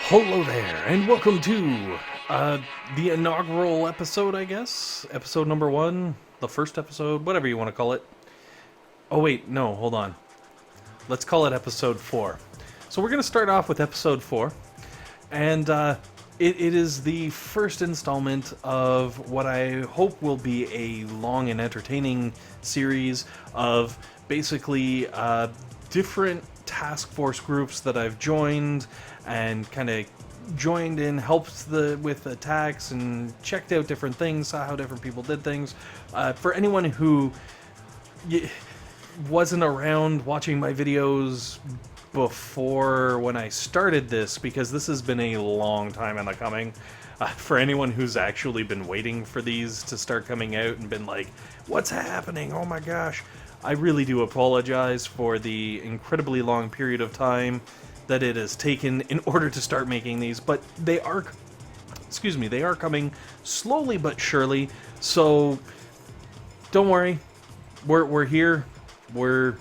Hello there, and welcome to the inaugural episode, I guess. Episode number 1, the first episode, whatever you want to call it. Oh, wait, no, hold on. Let's call it episode 4. So we're going to start off with episode 4, and it is the first installment of what I hope will be a long and entertaining series of basically different task force groups that I've joined and kind of joined in, helped with attacks and checked out different things, saw how different people did things. For anyone who wasn't around watching my videos before when I started this, because this has been a long time in the coming, for anyone who's actually been waiting for these to start coming out and been like, what's happening? Oh my gosh. I really do apologize for the incredibly long period of time that it has taken in order to start making these, but they are coming slowly but surely, so don't worry, we're here, we're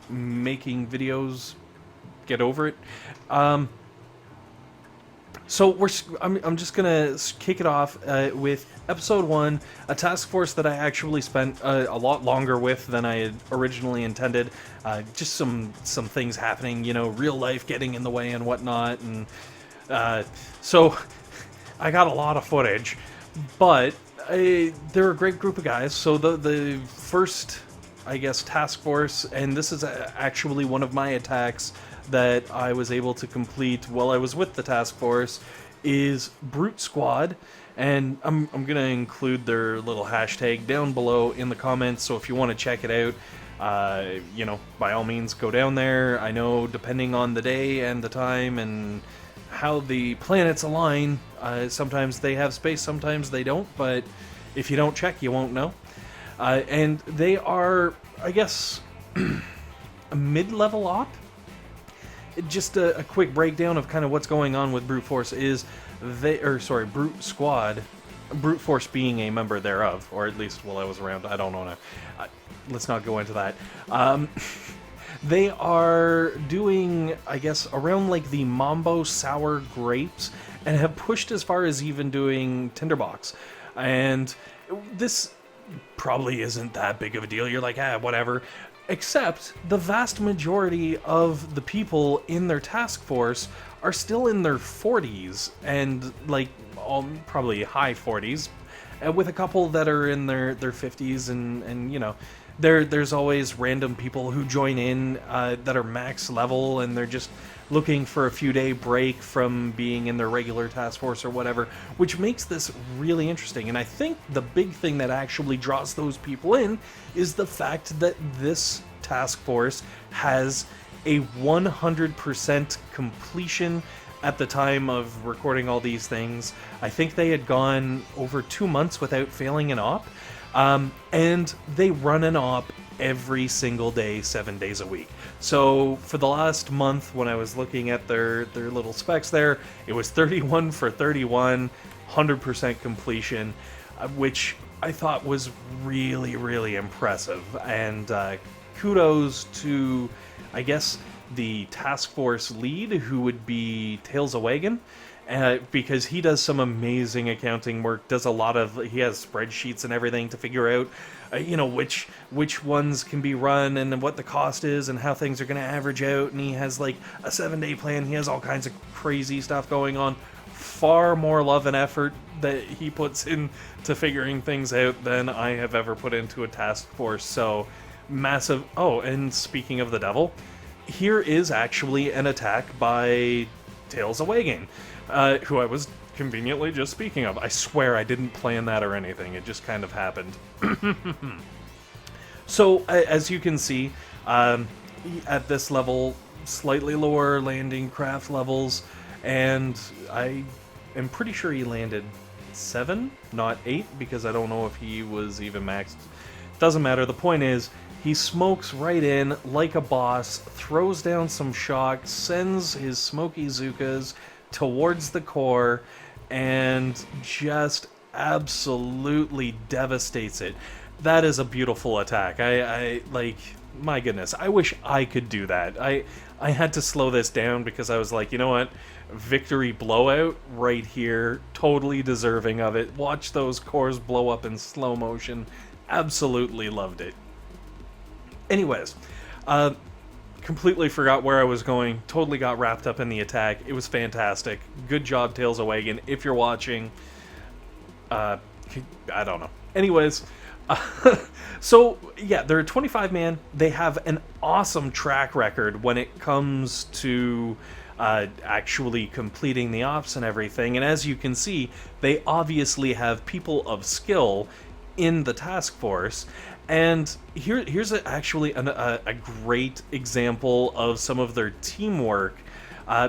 making videos, get over it. So I'm just gonna kick it off with episode 1, a task force that I actually spent a lot longer with than I had originally intended. Just some things happening, real life getting in the way and whatnot, and so I got a lot of footage. But they're a great group of guys. So the first, I guess, task force, and this is actually one of my attacks that I was able to complete while I was with the task force, is Brute Squad, and I'm going to include their little hashtag down below in the comments, so if you want to check it out, by all means go down there. I know depending on the day and the time and how the planets align, sometimes they have space, sometimes they don't, but if you don't check, you won't know. And they are, I guess, a mid-level op. Just a quick breakdown of kind of what's going on with Brute Force is Brute Squad, Brute Force being a member thereof, or at least while I was around. I don't know now. Let's not go into that. They are doing, I guess, around like the Mambo sour grapes, and have pushed as far as even doing Tinderbox. And this probably isn't that big of a deal. You're like, whatever. Except the vast majority of the people in their task force are still in their 40s, and like probably high 40s, with a couple that are in their 50s, and there's always random people who join in that are max level, and they're just looking for a few day break from being in their regular task force or whatever, which makes this really interesting. And I think the big thing that actually draws those people in is the fact that this task force has a 100% completion at the time of recording all these things. I think they had gone over 2 months without failing an op, and they run an op every single day, 7 days a week. So for the last month, when I was looking at their little specs there, it was 31 for 31, 100% completion, which I thought was really, really impressive. And kudos to, I guess, the task force lead, who would be Tails a Wagon, because he does some amazing accounting work, he has spreadsheets and everything to figure out which ones can be run and what the cost is and how things are going to average out, and he has like a 7-day plan. He has all kinds of crazy stuff going on. Far more love and effort that he puts into figuring things out than I have ever put into a task force. So massive. Oh, and speaking of the devil, here is actually an attack by Tails a Wagon, who I was conveniently just speaking of. I swear I didn't plan that or anything. It just kind of happened. So, as you can see, at this level, slightly lower landing craft levels, and I am pretty sure he landed 7, not 8, because I don't know if he was even maxed. Doesn't matter. The point is, he smokes right in like a boss, throws down some shock, sends his smoky Zukas towards the core, and just absolutely devastates it. That is a beautiful attack. I like, my goodness, I wish I could do that. I had to slow this down because I was like, you know what? victory blowout right here. Totally deserving of it. Watch those cores blow up in slow motion. Absolutely loved it. Anyways, completely forgot where I was going. Totally got wrapped up in the attack. It was fantastic. Good job, Tails of Wagon. If you're watching, I don't know. Anyways, so yeah, they're a 25 man. They have an awesome track record when it comes to actually completing the ops and everything. And as you can see, they obviously have people of skill in the task force. And here's actually a great example of some of their teamwork,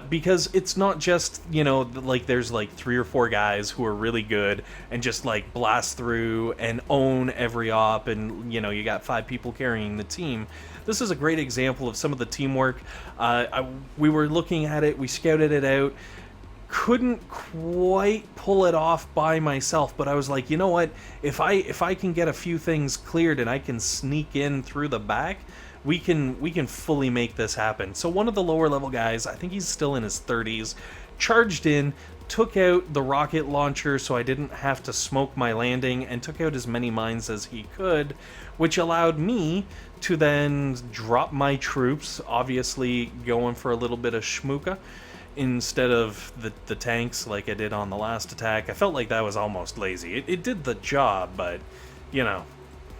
because it's not just, like there's like 3 or 4 guys who are really good and just like blast through and own every op, and you got 5 people carrying the team. This is a great example of some of the teamwork. We were looking at it, we scouted it out. Couldn't quite pull it off by myself, but I was like, you know what? If I can get a few things cleared and I can sneak in through the back, we can fully make this happen. So one of the lower level guys, I think he's still in his 30s, charged in, took out the rocket launcher so I didn't have to smoke my landing, and took out as many mines as he could, which allowed me to then drop my troops, obviously going for a little bit of schmooka instead of the tanks like I did on the last attack. I felt like that was almost lazy. It did the job, but,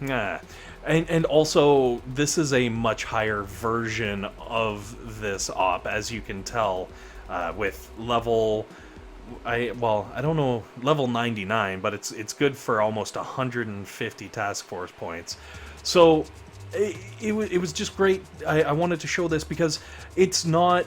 nah. And also, this is a much higher version of this op, as you can tell, with level... I don't know, level 99, but it's good for almost 150 task force points. So, it was just great. I wanted to show this because it's not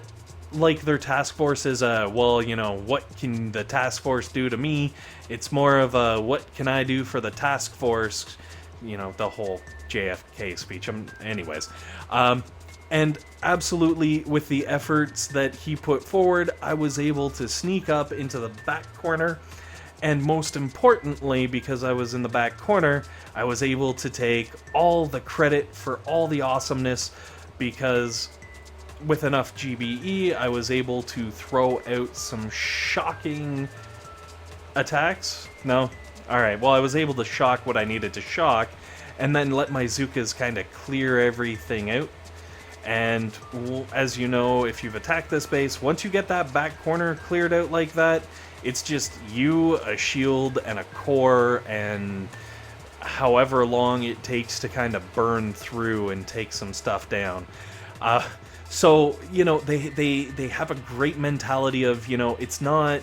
like their task force is what can the task force do to me? It's more of a, what can I do for the task force? The whole JFK speech. Anyways. And absolutely, with the efforts that he put forward, I was able to sneak up into the back corner. And most importantly, because I was in the back corner, I was able to take all the credit for all the awesomeness, because with enough GBE, I was able to throw out some shocking attacks. No? Alright, well, I was able to shock what I needed to shock, and then let my Zookas kind of clear everything out. And as you know, if you've attacked this base, once you get that back corner cleared out like that, it's just you, a shield, and a core, and however long it takes to kind of burn through and take some stuff down. So, they have a great mentality of, it's not,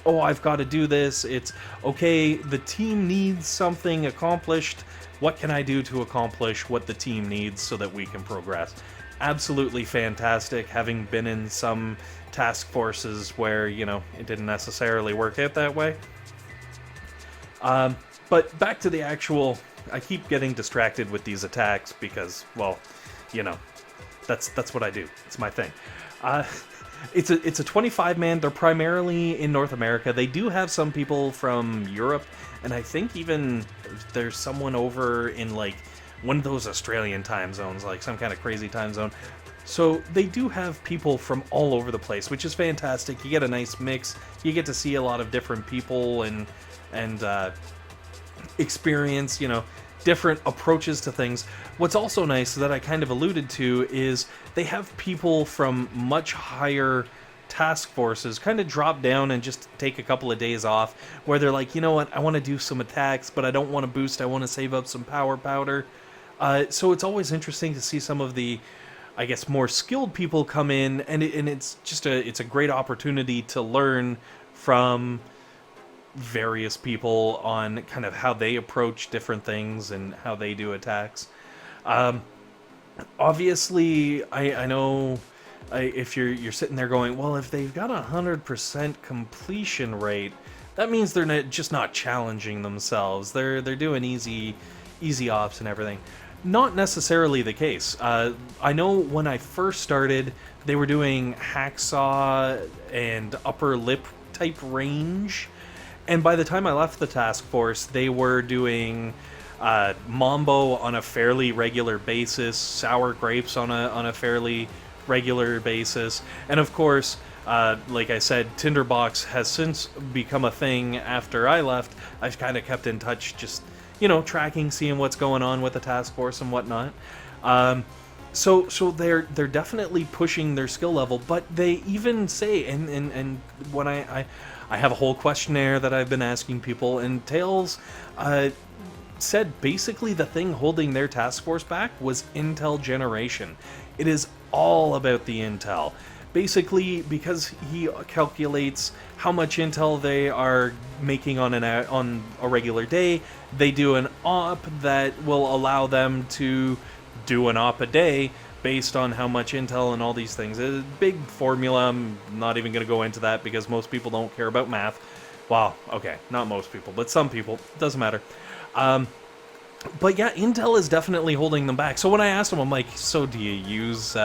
oh, I've got to do this. It's, okay, the team needs something accomplished. What can I do to accomplish what the team needs so that we can progress? Absolutely fantastic, having been in some task forces where, it didn't necessarily work out that way. But back to the actual, I keep getting distracted with these attacks because, well, that's what I do. It's my thing. It's a 25 man. They're primarily in North America. They do have some people from Europe, and I think even there's someone over in like one of those Australian time zones, like some kind of crazy time zone. So they do have people from all over the place, which is fantastic. You get a nice mix. You get to see a lot of different people and experience, different approaches to things. What's also nice that I kind of alluded to is they have people from much higher task forces kind of drop down and just take a couple of days off, where they're like, you know what, I want to do some attacks, but I don't want to boost, I want to save up some power powder. So it's always interesting to see some of the, I guess, more skilled people come in, and it's just it's a great opportunity to learn from various people on kind of how they approach different things and how they do attacks. Obviously, I know if you're sitting there going, well, if they've got 100% completion rate, that means they're just not challenging themselves. They're doing easy ops and everything. Not necessarily the case. I know when I first started, they were doing hacksaw and upper lip type range. And by the time I left the task force, they were doing Mambo on a fairly regular basis, sour grapes on a fairly regular basis, and of course, Like I said, Tinderbox has since become a thing after I left. I've kind of kept in touch, just, tracking, seeing what's going on with the task force and whatnot. So they're definitely pushing their skill level, but they even say, and when I have a whole questionnaire that I've been asking people, and Tails said basically the thing holding their task force back was intel generation. It is all about the intel. Basically, because he calculates how much intel they are making on a regular day, they do an op that will allow them to do an op a day based on how much intel and all these things. It's a big formula. I'm not even going to go into that because most people don't care about math. Well, okay, not most people, but some people. It doesn't matter. But yeah, intel is definitely holding them back. So when I asked him, I'm like, so do you use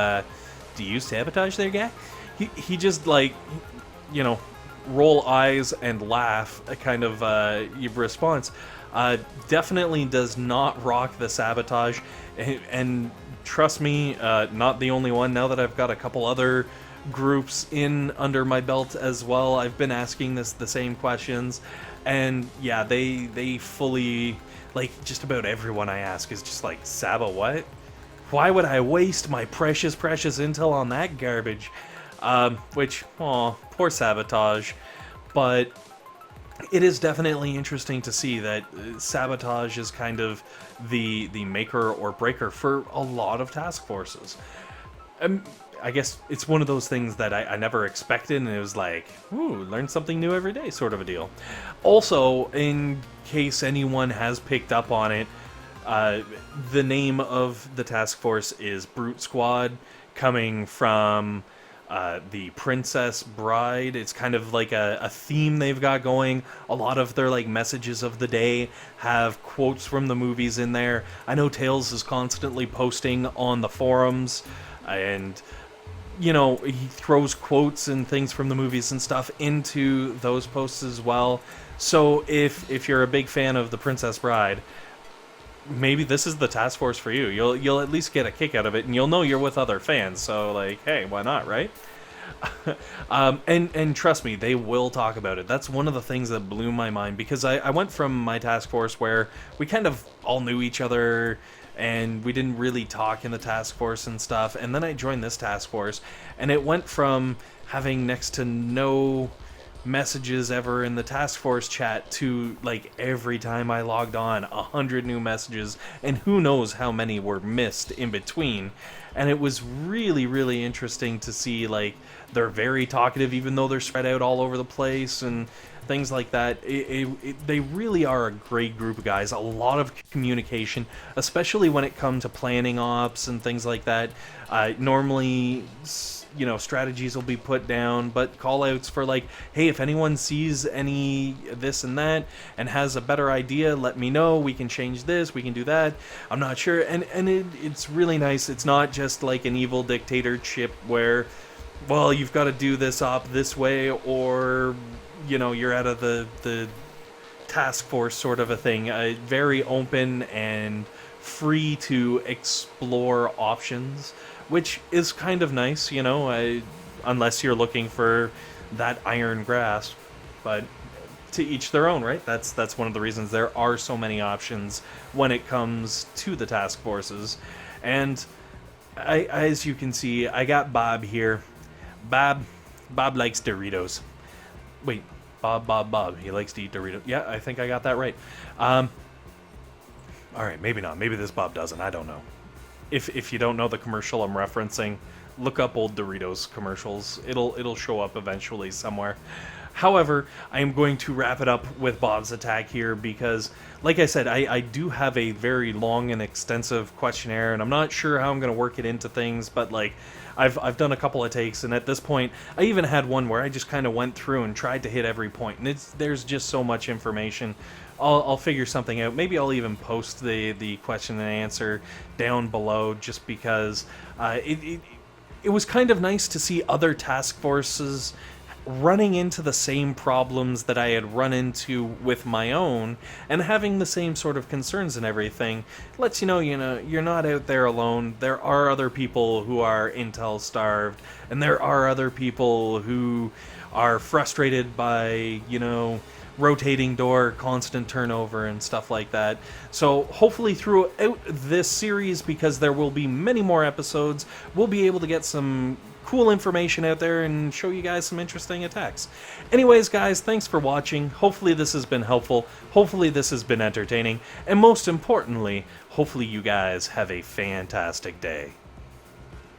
sabotage there, guy? He just roll eyes and laugh, a kind of response. Definitely does not rock the sabotage, and trust me, not the only one. Now that I've got a couple other groups in under my belt as well, I've been asking the same questions, and yeah, they fully, just about everyone I ask is just like, Sabo, what? Why would I waste my precious intel on that garbage? Which, poor sabotage. But it is definitely interesting to see that sabotage is kind of the maker or breaker for a lot of task forces. I guess it's one of those things that I never expected, and it was like, ooh, learn something new every day, sort of a deal. Also, in case anyone has picked up on it, the name of the task force is Brute Squad, coming from the Princess Bride. It's kind of like a theme they've got going. A lot of their messages of the day have quotes from the movies in there. I know Tails is constantly posting on the forums, and he throws quotes and things from the movies and stuff into those posts as well. So if you're a big fan of the Princess Bride, maybe this is the task force for you. You'll at least get a kick out of it, and you'll know you're with other fans. So hey, why not, right? And trust me, they will talk about it. That's one of the things that blew my mind, because I went from my task force where we kind of all knew each other and we didn't really talk in the task force and stuff, and then I joined this task force, and it went from having next to no messages ever in the task force chat to every time I logged on 100 new messages, and who knows how many were missed in between. And it was really interesting to see they're very talkative even though they're spread out all over the place and things like that. They really are a great group of guys. A lot of communication, especially when it comes to planning ops and things like that. Normally, strategies will be put down, but call outs for hey, if anyone sees any this and that and has a better idea, let me know. We can change this, we can do that. I'm not sure. And it's really nice. It's not just like an evil dictatorship where, well, you've got to do this op this way, or you're out of the task force sort of a thing. Very open and free to explore options, which is kind of nice, unless you're looking for that iron grasp. But to each their own, right? That's one of the reasons there are so many options when it comes to the task forces. And as you can see, I got Bob here. Bob likes Doritos. Wait, Bob. He likes to eat Doritos. Yeah, I think I got that right. All right, maybe not. Maybe this Bob doesn't. I don't know. If you don't know the commercial I'm referencing, look up old Doritos commercials. It'll show up eventually somewhere. However, I am going to wrap it up with Bob's attack here because, like I said, I do have a very long and extensive questionnaire, and I'm not sure how I'm going to work it into things, but I've done a couple of takes, and at this point, I even had one where I just kind of went through and tried to hit every point, and there's just so much information. I'll figure something out. Maybe I'll even post the question and answer down below, just because it was kind of nice to see other task forces running into the same problems that I had run into with my own, and having the same sort of concerns and everything lets you know, you're not out there alone. There are other people who are Intel starved, and there are other people who are frustrated by, rotating door, constant turnover, and stuff like that. So hopefully throughout this series, because there will be many more episodes, we'll be able to get some cool information out there and show you guys some interesting attacks. Anyways, guys, thanks for watching. Hopefully this has been helpful. Hopefully this has been entertaining. And most importantly, hopefully you guys have a fantastic day.